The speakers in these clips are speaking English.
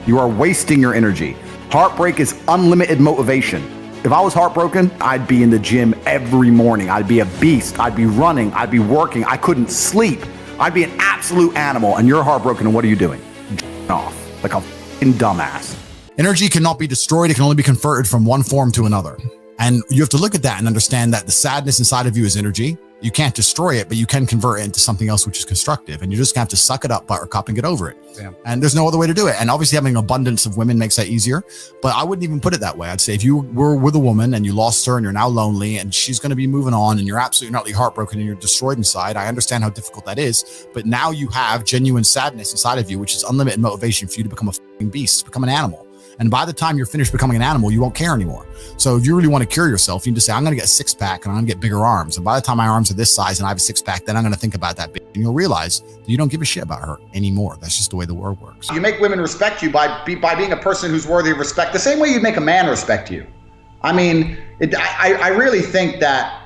You are wasting your energy. Heartbreak is unlimited motivation. If I was heartbroken, I'd be in the gym every morning. I'd be a beast. I'd be running. I'd be working. I couldn't sleep. I'd be an absolute animal. And you're heartbroken, and what are you doing? Off like a fucking dumbass. Energy cannot be destroyed. It can only be converted from one form to another. And you have to look at that and understand that the sadness inside of you is energy. You can't destroy it, but you can convert it into something else which is constructive. And you're just gonna have to suck it up, buttercup, and get over it. Yeah. And there's no other way to do it. And obviously having an abundance of women makes that easier, but I wouldn't even put it that way. I'd say if you were with a woman and you lost her and you're now lonely and she's gonna be moving on and you're absolutely utterly heartbroken and you're destroyed inside, I understand how difficult that is, but now you have genuine sadness inside of you, which is unlimited motivation for you to become a fucking beast, become an animal. And by the time you're finished becoming an animal, you won't care anymore. So if you really want to cure yourself, you need to say, I'm going to get a 6-pack and I'm going to get bigger arms. And by the time my arms are this size and I have a 6-pack, then I'm going to think about that big. And you'll realize that you don't give a shit about her anymore. That's just the way the world works. You make women respect you by being a person who's worthy of respect, the same way you make a man respect you. I mean, I really think that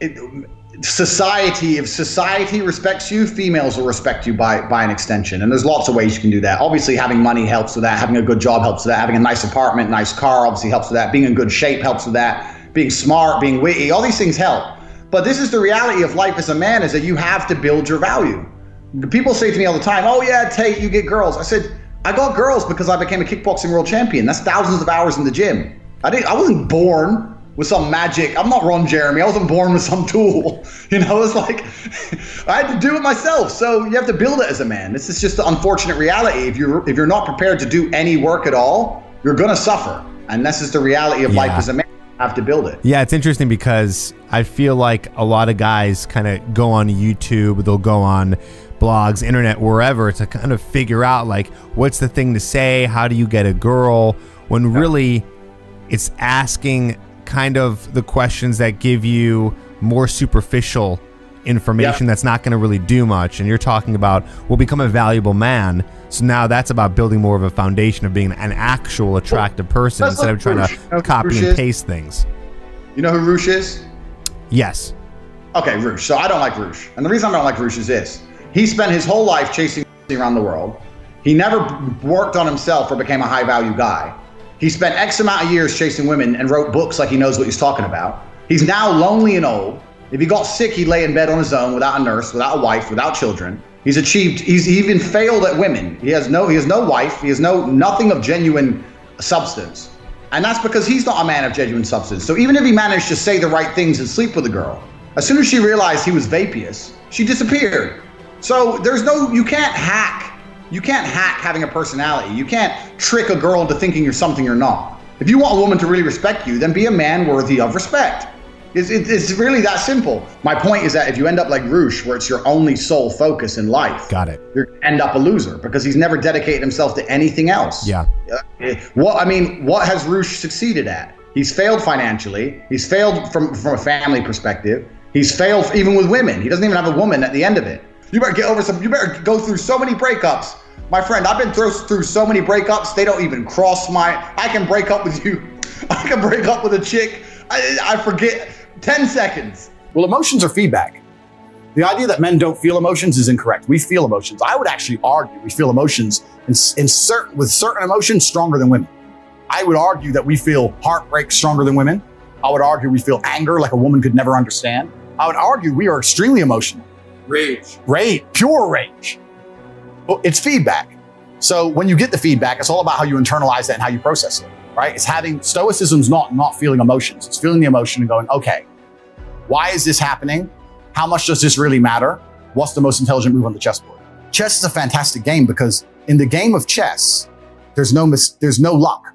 if society respects you, females will respect you by an extension. And there's lots of ways you can do that. Obviously, having money helps with that. Having a good job helps with that. Having a nice apartment, nice car obviously helps with that. Being in good shape helps with that. Being smart, being witty, all these things help. But this is the reality of life as a man, is that you have to build your value. People say to me all the time, oh yeah, Tate, you get girls. I said, I got girls because I became a kickboxing world champion. That's thousands of hours in the gym. I wasn't born with some magic. I'm not Ron Jeremy. I wasn't born with some tool. You know, it's like, I had to do it myself. So you have to build it as a man. This is just the unfortunate reality. If you're not prepared to do any work at all, you're gonna suffer. And this is the reality of life as a man. You have to build it. Yeah, it's interesting because I feel like a lot of guys kind of go on YouTube, they'll go on blogs, internet, wherever, to kind of figure out like, what's the thing to say? How do you get a girl? When really it's asking kind of the questions that give you more superficial information that's not going to really do much. And you're talking about, well, become a valuable man. So now that's about building more of a foundation of being an actual attractive person instead of trying to copy and paste things. You know who Roosh is? Yes. Okay, Roosh. So I don't like Roosh. And the reason I don't like Roosh is this. He spent his whole life chasing around the world. He never worked on himself or became a high value guy. He spent X amount of years chasing women and wrote books like he knows what he's talking about. He's now lonely and old. If he got sick, he'd lay in bed on his own without a nurse, without a wife, without children. He's even failed at women. He has no wife. He has nothing of genuine substance. And that's because he's not a man of genuine substance. So even if he managed to say the right things and sleep with a girl, as soon as she realized he was vapious, she disappeared. So you can't hack. You can't hack having a personality. You can't trick a girl into thinking you're something you're not. If you want a woman to really respect you, then be a man worthy of respect. It's really that simple. My point is that if you end up like Roosh, where it's your only sole focus in life, you're going to end up a loser because he's never dedicated himself to anything else. Yeah. What has Roosh succeeded at? He's failed financially. He's failed from a family perspective. He's failed even with women. He doesn't even have a woman at the end of it. You better you better go through so many breakups. My friend, I've been through so many breakups, they don't even cross I can break up with you. I can break up with a chick. I forget 10 seconds. Well, emotions are feedback. The idea that men don't feel emotions is incorrect. We feel emotions. I would actually argue we feel emotions with certain emotions stronger than women. I would argue that we feel heartbreak stronger than women. I would argue we feel anger like a woman could never understand. I would argue we are extremely emotional. Rage, pure rage. Well, it's feedback. So when you get the feedback, it's all about how you internalize that and how you process it, right? It's Stoicism's not feeling emotions. It's feeling the emotion and going, okay, why is this happening? How much does this really matter? What's the most intelligent move on the chessboard? Chess is a fantastic game because in the game of chess, there's no luck.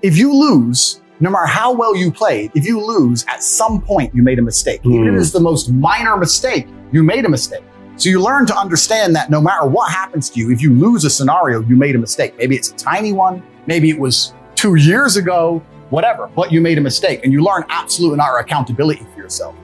If you lose, no matter how well you played, if you lose, at some point you made a mistake. Even if it's the most minor mistake, you made a mistake. So you learn to understand that no matter what happens to you, if you lose a scenario, you made a mistake. Maybe it's a tiny one, maybe it was 2 years ago, whatever, but you made a mistake and you learn absolute and utter accountability for yourself.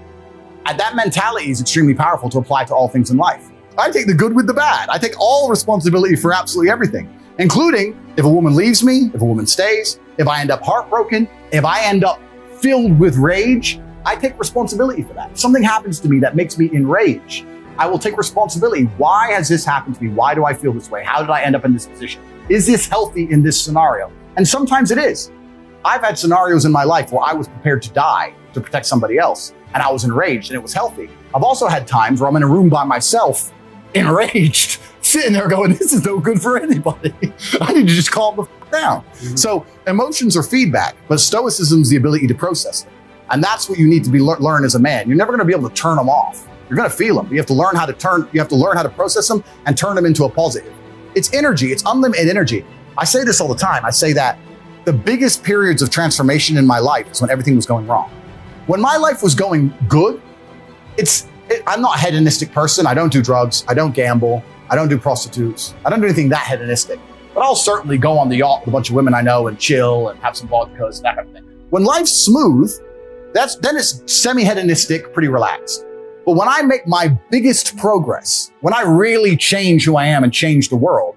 And that mentality is extremely powerful to apply to all things in life. I take the good with the bad. I take all responsibility for absolutely everything, including if a woman leaves me, if a woman stays, if I end up heartbroken, if I end up filled with rage, I take responsibility for that. If something happens to me that makes me enraged, I will take responsibility. Why has this happened to me? Why do I feel this way? How did I end up in this position? Is this healthy in this scenario? And sometimes it is. I've had scenarios in my life where I was prepared to die to protect somebody else, and I was enraged, and it was healthy. I've also had times where I'm in a room by myself, enraged, sitting there going, this is no good for anybody. I need to just calm the f down. So emotions are feedback, but stoicism is the ability to process them. And that's what you need to be learn as a man. You're never going to be able to turn them off. You're going to feel them. You have to learn how to process them and turn them into a positive. It's energy. It's unlimited energy. I say this all the time. I say that the biggest periods of transformation in my life is when everything was going wrong. When my life was going good, I'm not a hedonistic person. I don't do drugs. I don't gamble. I don't do prostitutes. I don't do anything that hedonistic. But I'll certainly go on the yacht with a bunch of women I know and chill and have some vodkas and that kind of thing. When life's smooth, then it's semi-hedonistic, pretty relaxed. But when I make my biggest progress, when I really change who I am and change the world,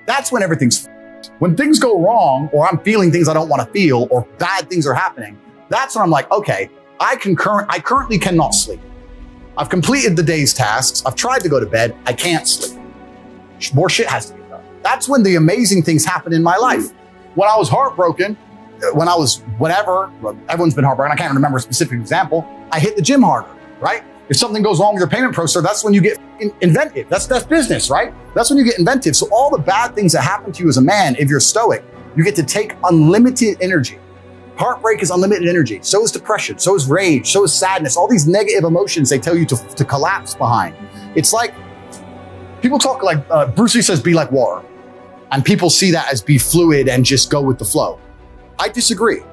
that's when everything's f***ed. When things go wrong, or I'm feeling things I don't want to feel, or bad things are happening, that's when I'm like, okay, I currently cannot sleep. I've completed the day's tasks. I've tried to go to bed. I can't sleep. More shit has to be done. That's when the amazing things happen in my life. When I was heartbroken, everyone's been heartbroken. I can't remember a specific example. I hit the gym harder, right? If something goes wrong with your payment processor, that's when you get inventive. That's business, right? That's when you get inventive. So all the bad things that happen to you as a man, if you're stoic, you get to take unlimited energy. Heartbreak is unlimited energy. So is depression. So is rage. So is sadness. All these negative emotions they tell you to collapse behind. It's like, people talk like, Bruce Lee says, be like water. And people see that as be fluid and just go with the flow. I disagree.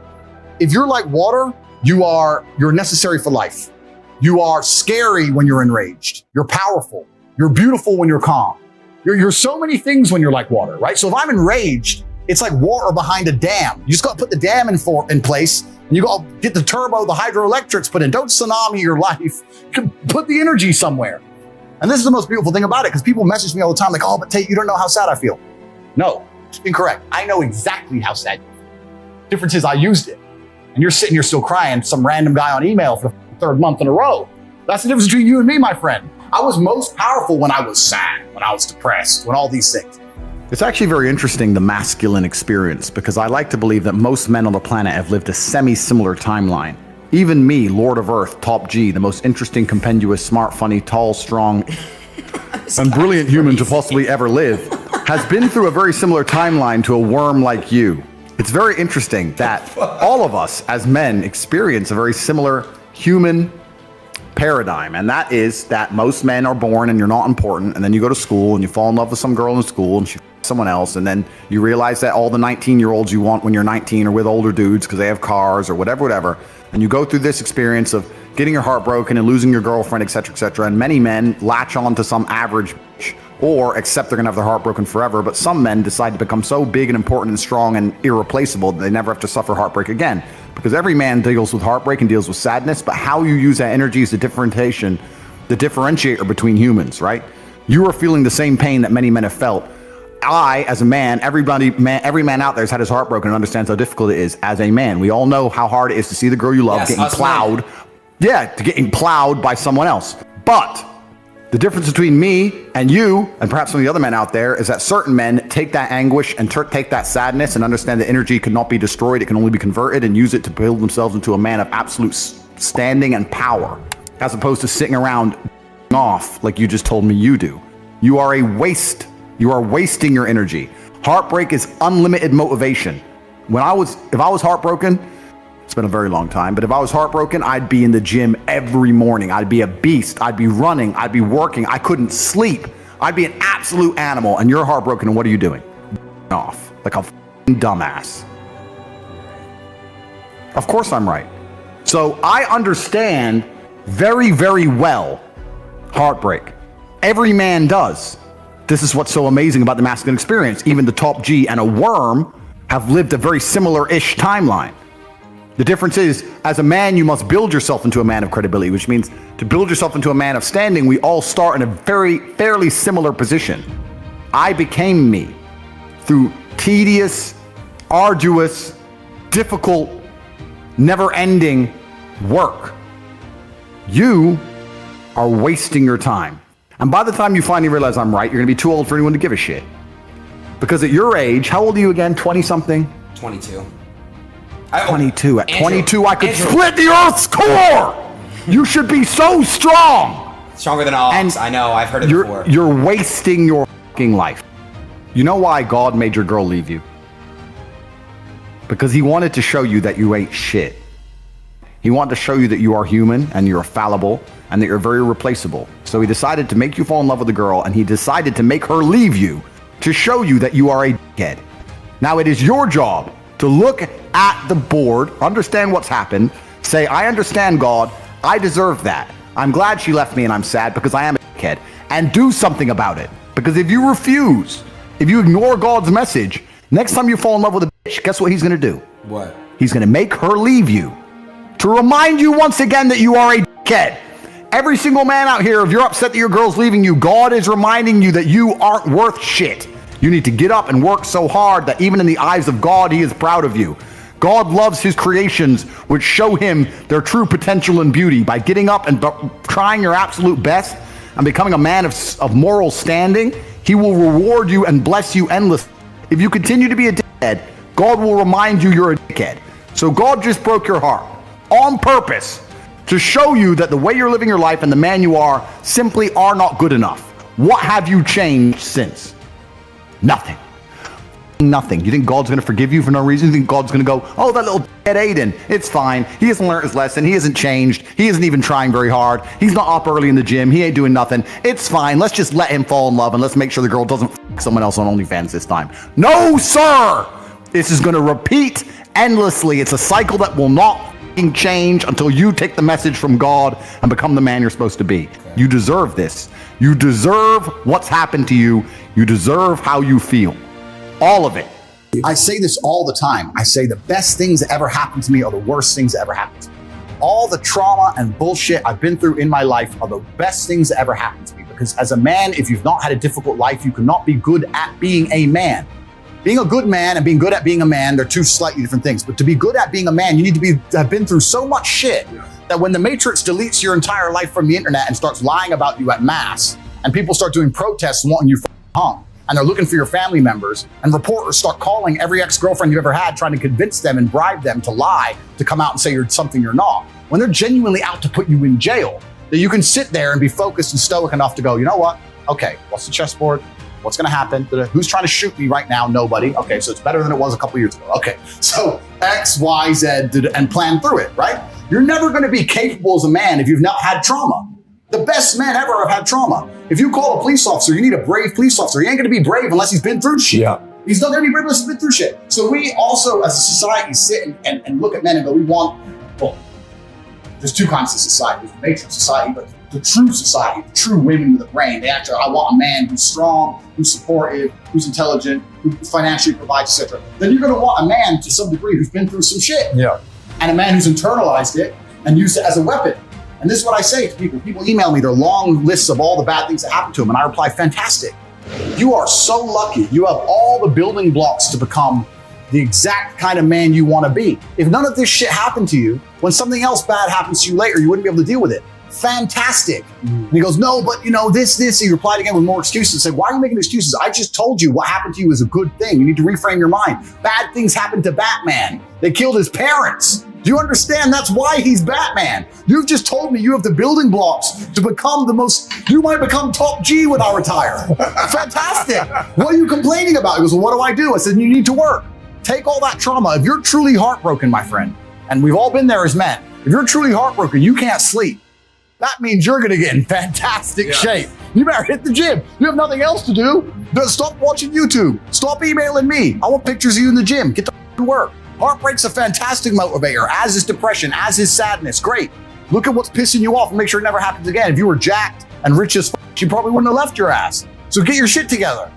If you're like water, you're necessary for life. You are scary when you're enraged. You're powerful. You're beautiful when you're calm. You're so many things when you're like water, right? So if I'm enraged, it's like water behind a dam. You just got to put the dam in place, and you got to get the turbo, the hydroelectrics put in. Don't tsunami your life. Put the energy somewhere. And this is the most beautiful thing about it, because people message me all the time like, oh, but Tate, you don't know how sad I feel. No, incorrect. I know exactly how sad you feel. Difference is I used it. And you're sitting here still crying, some random guy on email for the third month in a row. That's the difference between you and me, my friend. I was most powerful when I was sad, when I was depressed, when all these things. It's actually very interesting, the masculine experience, because I like to believe that most men on the planet have lived a semi-similar timeline. Even me, Lord of Earth, Top G, the most interesting, compendious, smart, funny, tall, strong, and brilliant human to possibly ever live, has been through a very similar timeline to a worm like you. It's very interesting that all of us as men experience a very similar human paradigm, and that is that most men are born and you're not important, and then you go to school and you fall in love with some girl in school and she someone else, and then you realize that all the 19-year-olds you want when you're 19 are with older dudes because they have cars or whatever, and you go through this experience of getting your heart broken and losing your girlfriend, etc., and many men latch on to some average bitch, or accept they're gonna have their heart broken forever, but some men decide to become so big and important and strong and irreplaceable that they never have to suffer heartbreak again. Because every man deals with heartbreak and deals with sadness, but how you use that energy is the differentiator between humans, right? You are feeling the same pain that many men have felt. I, as a man, every man out there has had his heart broken and understands how difficult it is as a man. We all know how hard it is to see the girl you love getting plowed. Yeah, getting plowed by someone else. But the difference between me and you, and perhaps some of the other men out there, is that certain men take that anguish and take that sadness and understand that energy cannot be destroyed. It can only be converted, and use it to build themselves into a man of absolute standing and power, as opposed to sitting around off like you just told me you do. You are a waste. You are wasting your energy. Heartbreak is unlimited motivation. If I was heartbroken, it's been a very long time, but if I was heartbroken, I'd be in the gym every morning. I'd be a beast. I'd be running. I'd be working. I couldn't sleep. I'd be an absolute animal. And you're heartbroken, and what are you doing? Off like a dumbass. Of course I'm right. So I understand very, very well heartbreak. Every man does. This is what's so amazing about the masculine experience. Even the Top G and a worm have lived a very similar-ish timeline. The difference is, as a man, you must build yourself into a man of credibility, which means to build yourself into a man of standing, we all start in a fairly similar position. I became me through tedious, arduous, difficult, never-ending work. You are wasting your time. And by the time you finally realize I'm right, you're gonna be too old for anyone to give a shit. Because at your age, how old are you again? 20 something? 22. 22. At Andrew, 22, I could Andrew. split the earth's core. You should be so strong. Stronger than all. I know. I've heard it before. You're wasting your fucking life. You know why God made your girl leave you? Because he wanted to show you that you ain't shit. He wanted to show you that you are human and you're fallible and that you're very replaceable. So he decided to make you fall in love with a girl, and he decided to make her leave you to show you that you are a dickhead. Now it is your job to look at the board, understand what's happened, say, I understand, God, I deserve that. I'm glad she left me and I'm sad because I am a dickhead, and do something about it. Because if you refuse, if you ignore God's message, next time you fall in love with a bitch, guess what he's gonna do? What? He's gonna make her leave you to remind you once again that you are a dickhead. Every single man out here, if you're upset that your girl's leaving you, God is reminding you that you aren't worth shit. You need to get up and work so hard that even in the eyes of God, he is proud of you. God loves his creations, which show him their true potential and beauty. By getting up and trying your absolute best and becoming a man of moral standing, he will reward you and bless you endlessly. If you continue to be a dickhead, God will remind you you're a dickhead. So God just broke your heart on purpose to show you that the way you're living your life and the man you are simply are not good enough. What have you changed since? Nothing. Nothing. You think God's going to forgive you for no reason? You think God's going to go, oh, that little dead Aiden, it's fine. He hasn't learned his lesson. He hasn't changed. He isn't even trying very hard. He's not up early in the gym. He ain't doing nothing. It's fine. Let's just let him fall in love and let's make sure the girl doesn't f someone else on OnlyFans this time. No, sir. This is going to repeat endlessly. It's a cycle that will not change until you take the message from God and become the man you're supposed to be. Okay. You deserve this. You deserve what's happened to you. You deserve how you feel. All of it. I say this all the time. I say the best things that ever happened to me are the worst things that ever happened to me. All the trauma and bullshit I've been through in my life are the best things that ever happened to me. Because as a man, if you've not had a difficult life, you cannot be good at being a man. Being a good man and being good at being a man, they're two slightly different things. But to be good at being a man, you need to have been through so much shit that when the Matrix deletes your entire life from the internet and starts lying about you at mass, and people start doing protests wanting you hung, and they're looking for your family members, and reporters start calling every ex-girlfriend you've ever had, trying to convince them and bribe them to lie, to come out and say you're something you're not. When they're genuinely out to put you in jail, that you can sit there and be focused and stoic enough to go, you know what? Okay, what's the chessboard? What's going to happen? Who's trying to shoot me right now? Nobody. Okay, so it's better than it was a couple years ago. Okay, so X, Y, Z, and plan through it, right? You're never going to be capable as a man if you've not had trauma. The best men ever have had trauma. If you call a police officer, you need a brave police officer. He ain't going to be brave unless he's been through shit. Yeah. He's not going to be brave unless he's been through shit. So we also, as a society, sit and look at men and go, we want, well, there's two kinds of society. There's the matrix society, but the true society, the true women with a brain, they actually, I want a man who's strong, who's supportive, who's intelligent, who financially provides, etc. Then you're going to want a man to some degree who's been through some shit. Yeah. And a man who's internalized it and used it as a weapon. And this is what I say to people. People email me their long lists of all the bad things that happened to them, and I reply, fantastic. You are so lucky. You have all the building blocks to become the exact kind of man you want to be. If none of this shit happened to you, when something else bad happens to you later, you wouldn't be able to deal with it. Fantastic. And he goes, no, but you know, this. He replied again with more excuses. Say, why are you making excuses? I just told you what happened to you is a good thing. You need to reframe your mind. Bad things happened to Batman. They killed his parents. Do you understand? That's why he's Batman. You've just told me you have the building blocks to become you might become top G when I retire. Fantastic. What are you complaining about? He goes, well, what do? I said, you need to work. Take all that trauma. If you're truly heartbroken, my friend, and we've all been there as men, if you're truly heartbroken, you can't sleep. That means you're going to get in fantastic shape. You better hit the gym. You have nothing else to do. Stop watching YouTube. Stop emailing me. I want pictures of you in the gym. Get to work. Heartbreak's a fantastic motivator, as is depression, as is sadness. Great. Look at what's pissing you off and make sure it never happens again. If you were jacked and rich as f***, you probably wouldn't have left your ass. So get your shit together,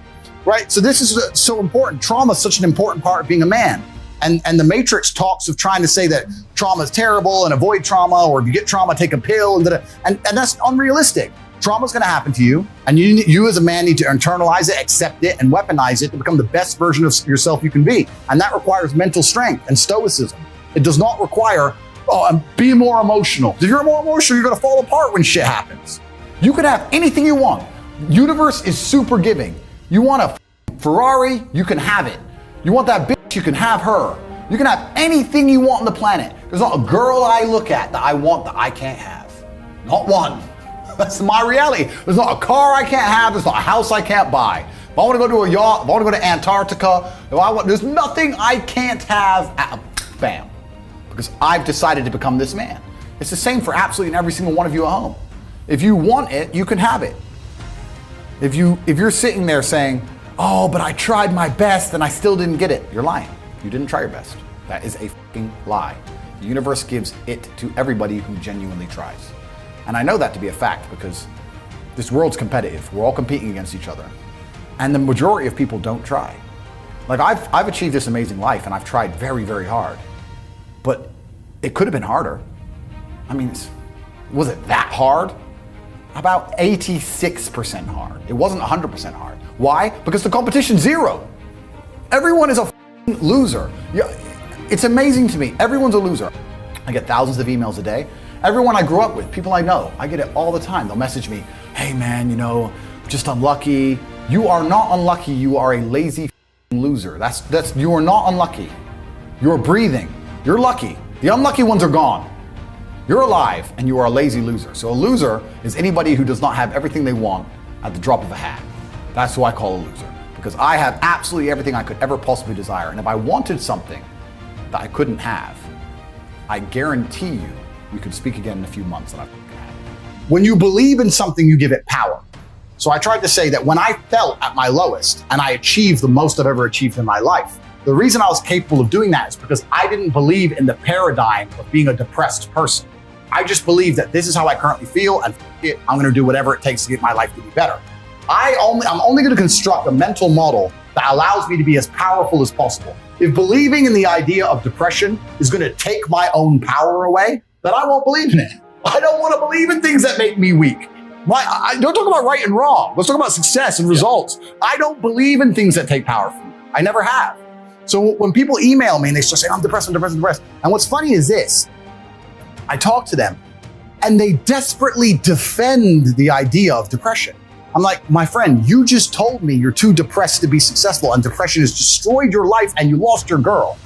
right? So this is so important. Trauma is such an important part of being a man. And the Matrix talks of trying to say that trauma is terrible and avoid trauma, or if you get trauma, take a pill, and that's unrealistic. Trauma is going to happen to you, and you as a man need to internalize it, accept it, and weaponize it to become the best version of yourself you can be. And that requires mental strength and stoicism. It does not require, be more emotional. If you're more emotional, you're going to fall apart when shit happens. You can have anything you want. Universe is super giving. You want to Ferrari, you can have it. You want that bitch, you can have her. You can have anything you want on the planet. There's not a girl I look at that I want that I can't have. Not one. That's my reality. There's not a car I can't have. There's not a house I can't buy. If I want to go to a yacht, if I want to go to Antarctica, there's nothing I can't have. Bam. Because I've decided to become this man. It's the same for absolutely every single one of you at home. If you want it, you can have it. If you're sitting there saying, oh, but I tried my best and I still didn't get it, you're lying. You didn't try your best. That is a fucking lie. The universe gives it to everybody who genuinely tries. And I know that to be a fact because this world's competitive. We're all competing against each other. And the majority of people don't try. Like I've achieved this amazing life and I've tried very, very hard. But it could have been harder. I mean, was it that hard? About 86% hard. It wasn't 100% hard. Why? Because the competition's zero. Everyone is a loser. It's amazing to me. Everyone's a loser. I get thousands of emails a day. Everyone I grew up with, people I know, I get it all the time. They'll message me, hey man, just unlucky. You are not unlucky. You are a lazy loser. You are not unlucky. You're breathing. You're lucky. The unlucky ones are gone. You're alive and you are a lazy loser. So a loser is anybody who does not have everything they want at the drop of a hat. That's who I call a loser. Because I have absolutely everything I could ever possibly desire. And if I wanted something that I couldn't have, I guarantee you could speak again in a few months and I could have it. When you believe in something, you give it power. So I tried to say that when I felt at my lowest and I achieved the most I've ever achieved in my life, the reason I was capable of doing that is because I didn't believe in the paradigm of being a depressed person. I just believe that this is how I currently feel and I'm gonna do whatever it takes to get my life to be better. I'm only gonna construct a mental model that allows me to be as powerful as possible. If believing in the idea of depression is gonna take my own power away, then I won't believe in it. I don't wanna believe in things that make me weak. Don't talk about right and wrong. Let's talk about success and results. I don't believe in things that take power from me. I never have. So when people email me and they start saying, I'm depressed. And what's funny is this, I talk to them and they desperately defend the idea of depression. I'm like, my friend, you just told me you're too depressed to be successful and depression has destroyed your life and you lost your girl.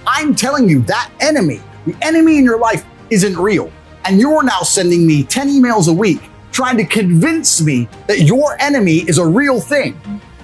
I'm telling you that the enemy in your life isn't real. And you're now sending me 10 emails a week trying to convince me that your enemy is a real thing.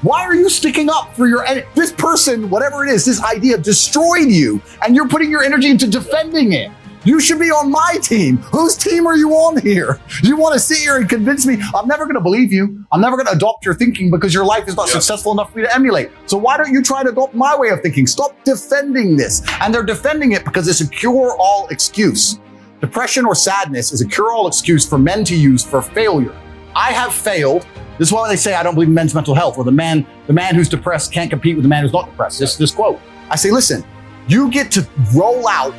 Why are you sticking up for your enemy? This person, whatever it is, this idea destroyed you and you're putting your energy into defending it. You should be on my team. Whose team are you on here? You want to sit here and convince me? I'm never going to believe you. I'm never going to adopt your thinking because your life is not successful enough for me to emulate. So why don't you try to adopt my way of thinking? Stop defending this. And they're defending it because it's a cure-all excuse. Depression or sadness is a cure-all excuse for men to use for failure. I have failed. This is why they say I don't believe in men's mental health, or the man who's depressed can't compete with the man who's not depressed. This quote. I say, listen, you get to roll out,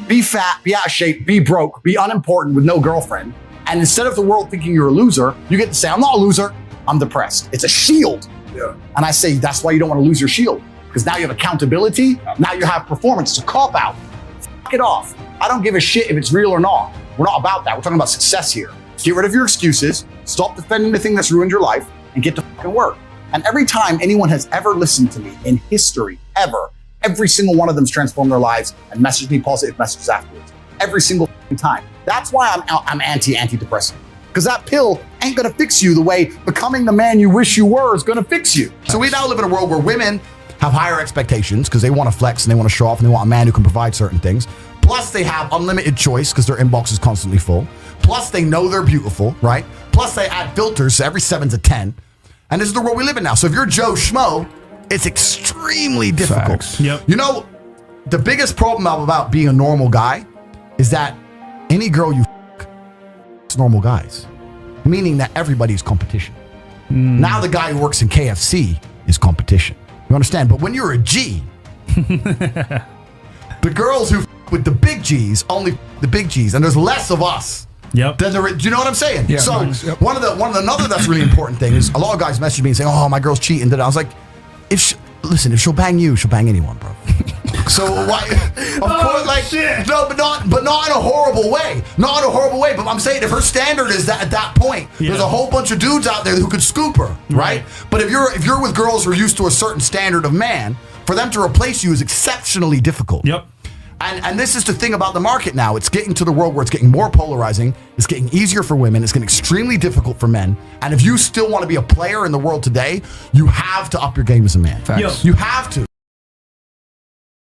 be fat, be out of shape, be broke, be unimportant with no girlfriend. And instead of the world thinking you're a loser, you get to say, I'm not a loser, I'm depressed. It's a shield. Yeah. And I say, that's why you don't want to lose your shield. Because now you have accountability, now you have performance. It's a cop-out. Fuck it off. I don't give a shit if it's real or not. We're not about that. We're talking about success here. Get rid of your excuses, stop defending the thing that's ruined your life, and get to fucking work. And every time anyone has ever listened to me in history, ever, every single one of them's transformed their lives and messaged me positive messages afterwards. Every single time. That's why I'm antidepressant. Because that pill ain't gonna fix you the way becoming the man you wish you were is gonna fix you. So we now live in a world where women have higher expectations because they want to flex and they want to show off and they want a man who can provide certain things. Plus they have unlimited choice because their inbox is constantly full. Plus they know they're beautiful, right? Plus they add filters so every 7's a 10. And this is the world we live in now. So if you're Joe Schmo, it's extremely difficult. Facts. Yep. You know, the biggest problem about being a normal guy is that any girl you it's normal guys. Meaning that everybody's competition. Now the guy who works in KFC is competition. You understand? But when you're a G, the girls who with the big G's only the big G's, and there's less of us. Yep. Do you know what I'm saying? Yeah, so yep. one of another that's really important thing is a lot of guys message me and saying, "Oh, my girl's cheating." I was like, if she'll bang you, she'll bang anyone, bro. So why? Of course, like shit. no, but not in a horrible way. Not in a horrible way. But I'm saying if her standard is that at that point, there's a whole bunch of dudes out there who could scoop her, right? But if you're with girls who are used to a certain standard of man, for them to replace you is exceptionally difficult. Yep. And this is the thing about the market now. It's getting to the world where it's getting more polarizing. It's getting easier for women. It's getting extremely difficult for men. And if you still want to be a player in the world today, you have to up your game as a man. Facts. You have to.